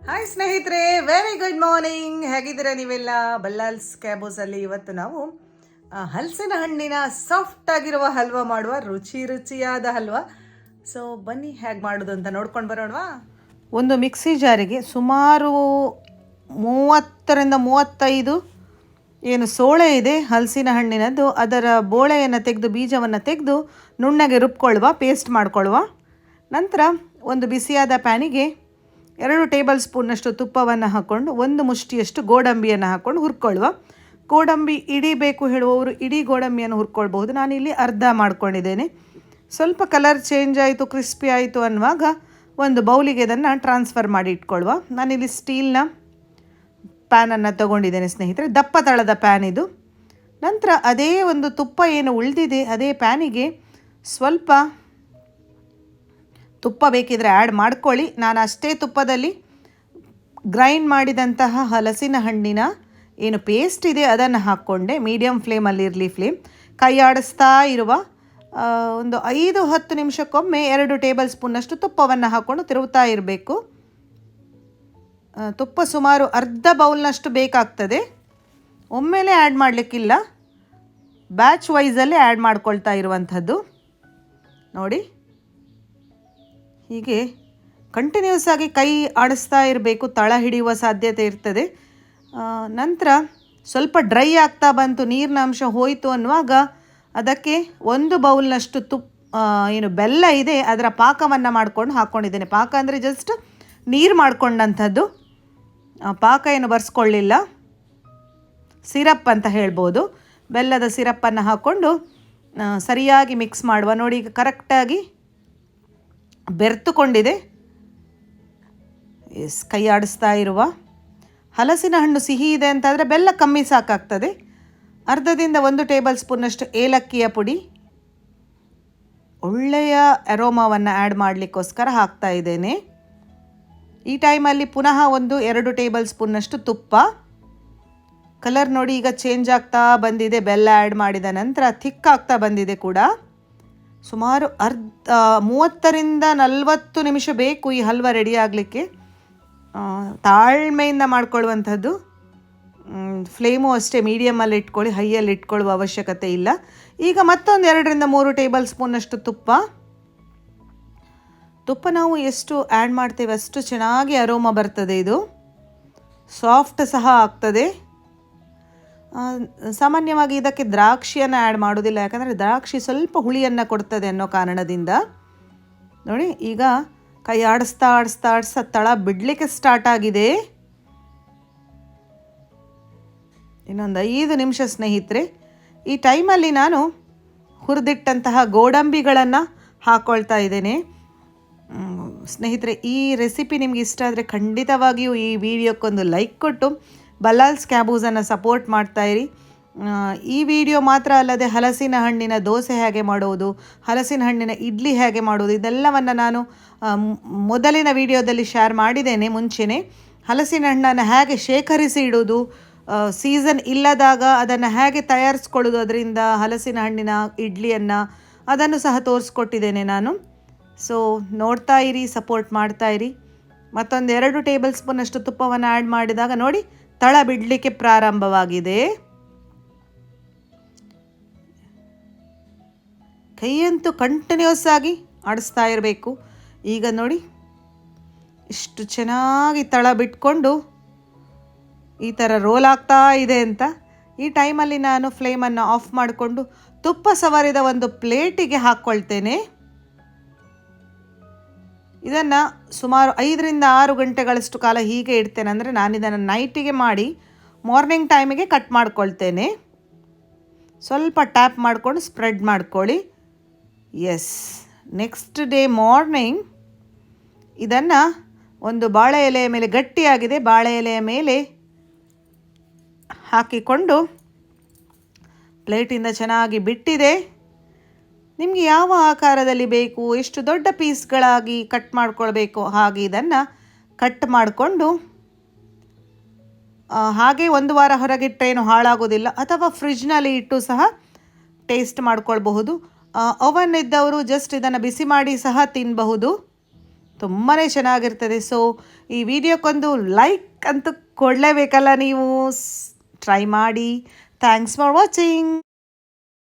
Hi ಸ್ನೇಹಿತರೆ, very good morning. ಹೇಗಿದ್ದೀರಾ ನೀವೆಲ್ಲ? ಬಲ್ಲಾಲ್ಸ್ ಕ್ಯಾಬೋಸಲ್ಲಿ ಇವತ್ತು ನಾವು ಹಲಸಿನ ಹಣ್ಣಿನ ಸಾಫ್ಟ್ ಆಗಿರುವ ಹಲ್ವಾ ಮಾಡುವ ರುಚಿಯಾದ ಹಲ್ವಾ. ಸೊ ಬನ್ನಿ ಹೇಗೆ ಮಾಡೋದು ಅಂತ ನೋಡ್ಕೊಂಡು ಬರೋಣವಾ. ಒಂದು ಮಿಕ್ಸಿ ಜಾರಿಗೆ ಸುಮಾರು 30-35 ಏನು ಸೋಳೆ ಇದೆ ಹಲಸಿನ ಹಣ್ಣಿನದ್ದು, ಅದರ ಬೋಳೆಯನ್ನು ತೆಗೆದು ಬೀಜವನ್ನು ತೆಗೆದು ನುಣ್ಣಗೆ ರುಬ್ಕೊಳ್ಳುವ, ಪೇಸ್ಟ್ ಮಾಡ್ಕೊಳ್ಳುವ. ನಂತರ ಒಂದು ಬಿಸಿಯಾದ ಪ್ಯಾನಿಗೆ 2 ಟೇಬಲ್ ಸ್ಪೂನ್ನಷ್ಟು ತುಪ್ಪವನ್ನು ಹಾಕ್ಕೊಂಡು 1 ಮುಷ್ಟಿಯಷ್ಟು ಗೋಡಂಬಿಯನ್ನು ಹಾಕ್ಕೊಂಡು ಹುರ್ಕೊಳ್ಳುವ. ಗೋಡಂಬಿ ಇಡೀ ಬೇಕು ಹೇಳುವವರು ಇಡೀ ಗೋಡಂಬಿಯನ್ನು ಹುರ್ಕೊಳ್ಬಹುದು. ನಾನಿಲ್ಲಿ ಅರ್ಧ ಮಾಡ್ಕೊಂಡಿದ್ದೇನೆ. ಸ್ವಲ್ಪ ಕಲರ್ ಚೇಂಜ್ ಆಯಿತು, ಕ್ರಿಸ್ಪಿ ಆಯಿತು ಅನ್ನುವಾಗ ಒಂದು ಬೌಲಿಗೆ ಅದನ್ನು ಟ್ರಾನ್ಸ್ಫರ್ ಮಾಡಿ ಇಟ್ಕೊಳ್ಳುವ. ನಾನಿಲ್ಲಿ ಸ್ಟೀಲ್ನ ಪ್ಯಾನನ್ನು ತೊಗೊಂಡಿದ್ದೇನೆ ಸ್ನೇಹಿತರೆ, ದಪ್ಪ ತಳದ ಪ್ಯಾನ್ ಇದು. ನಂತರ ಅದೇ ಒಂದು ತುಪ್ಪ ಏನು ಉಳಿದಿದೆ ಅದೇ ಪ್ಯಾನಿಗೆ ಸ್ವಲ್ಪ ತುಪ್ಪ ಬೇಕಿದ್ರೆ ಆ್ಯಡ್ ಮಾಡ್ಕೊಳ್ಳಿ. ನಾನು ಅಷ್ಟೇ ತುಪ್ಪದಲ್ಲಿ ಗ್ರೈಂಡ್ ಮಾಡಿದಂತಹ ಹಲಸಿನ ಹಣ್ಣಿನ ಏನು ಪೇಸ್ಟ್ ಇದೆ ಅದನ್ನು ಹಾಕ್ಕೊಂಡೆ. Medium ಫ್ಲೇಮಲ್ಲಿರಲಿ flame. ಕೈ ಆಡಿಸ್ತಾ ಇರುವ ಒಂದು 5-10 ನಿಮಿಷಕ್ಕೊಮ್ಮೆ 2 ಟೇಬಲ್ ಸ್ಪೂನ್ನಷ್ಟು ತುಪ್ಪವನ್ನು ಹಾಕ್ಕೊಂಡು ತಿರುಗ್ತಾ ಇರಬೇಕು. ತುಪ್ಪ ಸುಮಾರು ಅರ್ಧ ಬೌಲ್ನಷ್ಟು ಬೇಕಾಗ್ತದೆ. ಒಮ್ಮೆಲೇ ಆ್ಯಡ್ ಮಾಡಲಿಕ್ಕಿಲ್ಲ, ಬ್ಯಾಚ್ ವೈಸಲ್ಲೇ ಆ್ಯಡ್ ಮಾಡ್ಕೊಳ್ತಾ ಇರುವಂಥದ್ದು. ನೋಡಿ, ಹೀಗೆ ಕಂಟಿನ್ಯೂಸ್ ಆಗಿ ಕೈ ಆಡಿಸ್ತಾ ಇರಬೇಕು, ತಳ ಹಿಡಿಯುವ ಸಾಧ್ಯತೆ ಇರ್ತದೆ. ನಂತರ ಸ್ವಲ್ಪ ಡ್ರೈ ಆಗ್ತಾ ಬಂತು, ನೀರಿನ ಅಂಶ ಹೋಯಿತು ಅನ್ನುವಾಗ ಅದಕ್ಕೆ 1 ಬೌಲ್ನಷ್ಟು ಏನು ಬೆಲ್ಲ ಇದೆ ಅದರ ಪಾಕವನ್ನು ಮಾಡ್ಕೊಂಡು ಹಾಕ್ಕೊಂಡಿದ್ದೇನೆ. ಪಾಕ ಅಂದರೆ ಜಸ್ಟ್ ನೀರು ಮಾಡ್ಕೊಂಡಂಥದ್ದು, ಪಾಕ ಏನು ಬರ್ಸ್ಕೊಳ್ಳಿಲ್ಲ, ಸಿರಪ್ ಅಂತ ಹೇಳ್ಬೋದು. ಬೆಲ್ಲದ ಸಿರಪ್ಪನ್ನು ಹಾಕ್ಕೊಂಡು ಸರಿಯಾಗಿ ಮಿಕ್ಸ್ ಮಾಡುವ. ನೋಡಿ, ಈಗ ಕರೆಕ್ಟಾಗಿ ಬೆರೆತುಕೊಂಡಿದೆ. ಕೈ ಆಡಿಸ್ತಾ ಇರುವ. ಹಲಸಿನ ಹಣ್ಣು ಸಿಹಿ ಇದೆ ಅಂತಾದರೆ ಬೆಲ್ಲ ಕಮ್ಮಿ ಸಾಕಾಗ್ತದೆ. ಅರ್ಧದಿಂದ 1 ಟೇಬಲ್ ಸ್ಪೂನ್ನಷ್ಟು ಏಲಕ್ಕಿಯ ಪುಡಿ, ಒಳ್ಳೆಯ ಅರೋಮಾವನ್ನು ಆ್ಯಡ್ ಮಾಡಲಿಕ್ಕೋಸ್ಕರ ಹಾಕ್ತಾ ಇದ್ದೇನೆ. ಈ ಟೈಮಲ್ಲಿ ಪುನಃ 1-2 ಟೇಬಲ್ ಸ್ಪೂನ್ನಷ್ಟು ತುಪ್ಪ. ಕಲರ್ ನೋಡಿ ಈಗ ಚೇಂಜ್ ಆಗ್ತಾ ಬಂದಿದೆ, ಬೆಲ್ಲ ಆ್ಯಡ್ ಮಾಡಿದ ನಂತರ ಥಿಕ್ ಆಗ್ತಾ ಬಂದಿದೆ ಕೂಡ. ಸುಮಾರು 30-40 ನಿಮಿಷ ಬೇಕು ಈ ಹಲ್ವಾ ರೆಡಿ ಆಗಲಿಕ್ಕೆ. ತಾಳ್ಮೆಯಿಂದ ಮಾಡ್ಕೊಳ್ಳುವಂಥದ್ದು. ಫ್ಲೇಮು ಅಷ್ಟೇ ಮೀಡಿಯಮಲ್ಲಿ ಇಟ್ಕೊಳ್ಳಿ, ಹೈಯಲ್ಲಿ ಇಟ್ಕೊಳ್ಳುವ ಅವಶ್ಯಕತೆ ಇಲ್ಲ. ಈಗ ಮತ್ತೊಂದು 2-3 ಟೇಬಲ್ ಸ್ಪೂನ್ನಷ್ಟು ತುಪ್ಪ ನಾವು ಎಷ್ಟು ಆ್ಯಡ್ ಮಾಡ್ತೇವೆ ಅಷ್ಟು ಚೆನ್ನಾಗಿ ಅರೋಮಾ ಬರ್ತದೆ. ಇದು ಸಾಫ್ಟ್ ಸಹ ಆಗ್ತದೆ. ಸಾಮಾನ್ಯವಾಗಿ ಇದಕ್ಕೆ ದ್ರಾಕ್ಷಿಯನ್ನು ಆ್ಯಡ್ ಮಾಡೋದಿಲ್ಲ, ಯಾಕಂದರೆ ದ್ರಾಕ್ಷಿ ಸ್ವಲ್ಪ ಹುಳಿಯನ್ನು ಕೊಡ್ತದೆ ಅನ್ನೋ ಕಾರಣದಿಂದ. ನೋಡಿ, ಈಗ ಕೈ ಆಡಿಸ್ತಾ ತಳ ಬಿಡಲಿಕ್ಕೆ ಸ್ಟಾರ್ಟ್ ಆಗಿದೆ. ಇನ್ನೊಂದು 5 ನಿಮಿಷ ಸ್ನೇಹಿತರೆ. ಈ ಟೈಮಲ್ಲಿ ನಾನು ಹುರಿದಿಟ್ಟಂತಹ ಗೋಡಂಬಿಗಳನ್ನು ಹಾಕ್ಕೊಳ್ತಾ ಇದ್ದೇನೆ. ಸ್ನೇಹಿತರೆ, ಈ ರೆಸಿಪಿ ನಿಮ್ಗೆ ಇಷ್ಟ ಆದರೆ ಖಂಡಿತವಾಗಿಯೂ ಈ ವಿಡಿಯೋಕ್ಕೊಂದು ಲೈಕ್ ಕೊಟ್ಟು ಬಲ್ಲಾಲ್ಸ್ ಕ್ಯಾಬೂಸನ್ನು ಸಪೋರ್ಟ್ ಮಾಡ್ತಾಯಿರಿ. ಈ ವಿಡಿಯೋ ಮಾತ್ರ ಅಲ್ಲದೆ ಹಲಸಿನ ಹಣ್ಣಿನ ದೋಸೆ ಹೇಗೆ ಮಾಡೋದು, ಹಲಸಿನ ಹಣ್ಣಿನ ಇಡ್ಲಿ ಹೇಗೆ ಮಾಡೋದು, ಇದೆಲ್ಲವನ್ನು ನಾನು ಮೊದಲಿನ ವಿಡಿಯೋದಲ್ಲಿ ಶೇರ್ ಮಾಡಿದ್ದೇನೆ ಮುಂಚೆನೇ. ಹಲಸಿನ ಹಣ್ಣನ್ನು ಹೇಗೆ ಶೇಖರಿಸಿ ಇಡೋದು, ಸೀಸನ್ ಇಲ್ಲದಾಗ ಅದನ್ನು ಹೇಗೆ ತಯಾರಿಸ್ಕೊಳ್ಳೋದು, ಅದರಿಂದ ಹಲಸಿನ ಹಣ್ಣಿನ ಇಡ್ಲಿಯನ್ನು ಅದನ್ನು ಸಹ ತೋರಿಸ್ಕೊಟ್ಟಿದ್ದೇನೆ ನಾನು. ಸೊ ನೋಡ್ತಾ ಇರಿ, ಸಪೋರ್ಟ್ ಮಾಡ್ತಾ ಇರಿ. ಮತ್ತೊಂದು 2 ಟೇಬಲ್ ಸ್ಪೂನಷ್ಟು ತುಪ್ಪವನ್ನು ಆ್ಯಡ್ ಮಾಡಿದಾಗ ನೋಡಿ ತಳ ಬಿಡಲಿಕ್ಕೆ ಪ್ರಾರಂಭವಾಗಿದೆ. ಕೈಯಂತೂ ಕಂಟಿನ್ಯೂಸ್ ಆಗಿ ಆಡಿಸ್ತಾ ಇರಬೇಕು. ಈಗ ನೋಡಿ ಇಷ್ಟು ಚೆನ್ನಾಗಿ ತಳ ಬಿಟ್ಕೊಂಡು ಈ ಥರ ರೋಲ್ ಆಗ್ತಾ ಇದೆ ಅಂತ. ಈ ಟೈಮಲ್ಲಿ ನಾನು ಫ್ಲೇಮನ್ನು ಆಫ್ ಮಾಡಿಕೊಂಡು ತುಪ್ಪ ಸವರಿದ ಒಂದು ಪ್ಲೇಟಿಗೆ ಹಾಕ್ಕೊಳ್ತೇನೆ. ಇದನ್ನು ಸುಮಾರು 5-6 ಗಂಟೆಗಳಷ್ಟು ಕಾಲ ಹೀಗೆ ಇಡ್ತೇನೆ. ಅಂದರೆ ನಾನಿದನ್ನು ನೈಟಿಗೆ ಮಾಡಿ ಮಾರ್ನಿಂಗ್ ಟೈಮಿಗೆ ಕಟ್ ಮಾಡ್ಕೊಳ್ತೇನೆ. ಸ್ವಲ್ಪ ಟ್ಯಾಪ್ ಮಾಡಿಕೊಂಡು ಸ್ಪ್ರೆಡ್ ಮಾಡ್ಕೊಳ್ಳಿ. ಎಸ್, ನೆಕ್ಸ್ಟ್ ಡೇ ಮಾರ್ನಿಂಗ್ ಇದನ್ನು ಒಂದು ಬಾಳೆ ಎಲೆಯ ಮೇಲೆ, ಗಟ್ಟಿಯಾಗಿದೆ ಬಾಳೆ ಎಲೆಯ ಮೇಲೆ ಹಾಕಿಕೊಂಡು ಪ್ಲೇಟಿಂದ ಚೆನ್ನಾಗಿ ಬಿಟ್ಟಿದೆ. ನಿಮಗೆ ಯಾವ ಆಕಾರದಲ್ಲಿ ಬೇಕು, ಎಷ್ಟು ದೊಡ್ಡ ಪೀಸ್ಗಳಾಗಿ ಕಟ್ ಮಾಡ್ಕೊಳ್ಬೇಕು ಹಾಗೆ ಇದನ್ನು ಕಟ್ ಮಾಡಿಕೊಂಡು ಹಾಗೆ 1 ವಾರ ಹೊರಗಿಟ್ಟೇನು ಹಾಳಾಗೋದಿಲ್ಲ, ಅಥವಾ ಫ್ರಿಜ್ನಲ್ಲಿ ಇಟ್ಟು ಸಹ ಟೇಸ್ಟ್ ಮಾಡ್ಕೊಳ್ಬಹುದು. ಓವನ್ ಇದ್ದವರು ಜಸ್ಟ್ ಇದನ್ನು ಬಿಸಿ ಮಾಡಿ ಸಹ ತಿನ್ನಬಹುದು. ತುಂಬಾ ಚೆನ್ನಾಗಿರ್ತದೆ. ಸೊ ಈ ವಿಡಿಯೋಕ್ಕೊಂದು ಲೈಕ್ ಅಂತೂ ಕೊಡಲೇಬೇಕಲ್ಲ ನೀವು. ಟ್ರೈ ಮಾಡಿ. Thanks for watching.